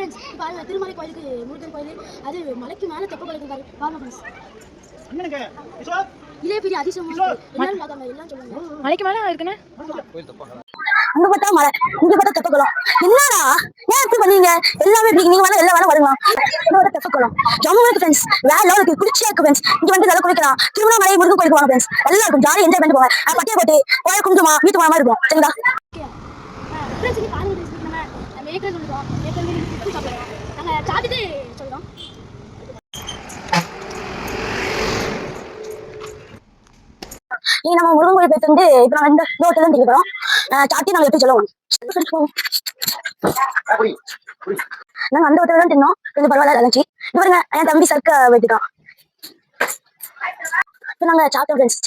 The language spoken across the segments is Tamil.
ஃப்ரெண்ட்ஸ் பாருங்க திருமலை கோயிலுக்கு முருகன் கோயில் அது மலைக்கு மேலே தெப்ப கோயிலுக்கு பாருங்க ஃப்ரெண்ட்ஸ். இதே பெரிய அதிசயம் எல்லாரும் பார்க்காம எல்லாம் சொல்லுவாங்க மலைக்கு மேலே இருக்குன்னு. அங்க பார்த்தா மலை, இங்க பார்த்தா தெப்பக்குளம். என்னடா ஏன் இப்படி பண்ணீங்க? எல்லாமே இப்படி நீங்க வேணா எல்லா வேணா வருங்க. இதோட தெப்பக்குளம் ஜம்மு ஃப்ரெண்ட்ஸ், வேற லெவலுக்கு குளிர்ச்சியா இருக்கு ஃப்ரெண்ட்ஸ். இங்க வந்து நல்லா குளிக்கலாம். திருவண்ணாமலை முருகன் கோயிலுக்கு வாங்க ஃப்ரெண்ட்ஸ், நல்லா இருக்கும். ஜாலியா என்ஜாய் பண்ணிட்டு போங்க. பட்டியை போட்டு கோயில் குங்குமா வீட்டு மாதிரி இருக்கும். சரிங்களா ஃப்ரெண்ட்ஸ்? இங்கே பாருங்க நம்ம ஏக்கர் சொல்லுறோம், ஏக்கர் மீன் சாப்பிடுறோம். நாங்கள் சாப்பிட்டு சொல்கிறோம். நீ நம்ம முருகன் கோயில் போயிட்டு வந்து இப்ப நம்ம இந்த ஹோட்டல் தான் போறோம். சாத்தி நாங்க எப்படி சொல்லுவோம், நாங்க அந்த ஹோட்டல் தான் தின்னோம். கொஞ்சம் பரவாயில்ல இருந்துச்சு. பாருங்க என் தம்பி சர்க்க வெட்டிட்டான். இப்ப நாங்க சாப்பிட்டோம் ஃப்ரெண்ட்ஸ்.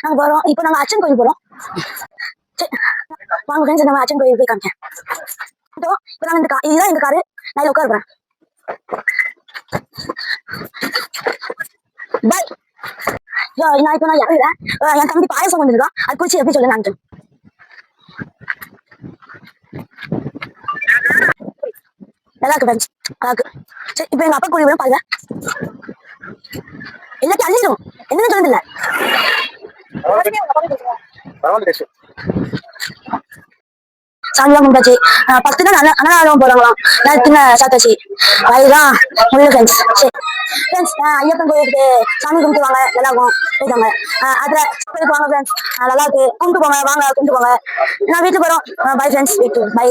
நாங்க போறோம். இப்போ நாங்க அச்சன் கோயில் போறோம். வாங்க ஃப்ரெண்ட்ஸ், நம்ம அச்சன் கோயில் போய் காமிச்சேன். இப்போ நாங்க இந்த இதுதான் எங்க காரு. நான் இதில் உட்காருறேன். பாய். நான் இப்போ நான் இறங்குறேன். என் தம்பி பாயசம் வந்துருக்கான். அது குடிச்சு எப்படி சொல்லு நான் நல்லா இருக்கு ஃப்ரெண்ட்ஸ், நல்லா இருக்கு. சரி இப்போ எங்க அப்பா கூடி விட பாருங்க. எல்லாத்தையும் அள்ளிடும். என்னன்னு சொல்லுது இல்ல சாமிலாம் கும்பிட்டாச்சு. 10 நாள் அன்னதானம் போறாங்களாம். நான் தின்ன சாத்தாச்சு. அதுதான் முழு ஃப்ரெண்ட்ஸ். சரி ஃப்ரெண்ட்ஸ், ஐயப்பன் கோயிலுக்கு சாமி கும்பிட்டு வாங்க, நல்லா இருக்கும். போயிட்டாங்க அதுல கோயிலுக்கு வாங்க ஃப்ரெண்ட்ஸ், நல்லா இருக்கு. கும்பிட்டு போங்க, வாங்க கும்பிட்டு போங்க. நான் வீட்டுக்கு போறோம். பை ஃப்ரெண்ட்ஸ், வீட்டு பை.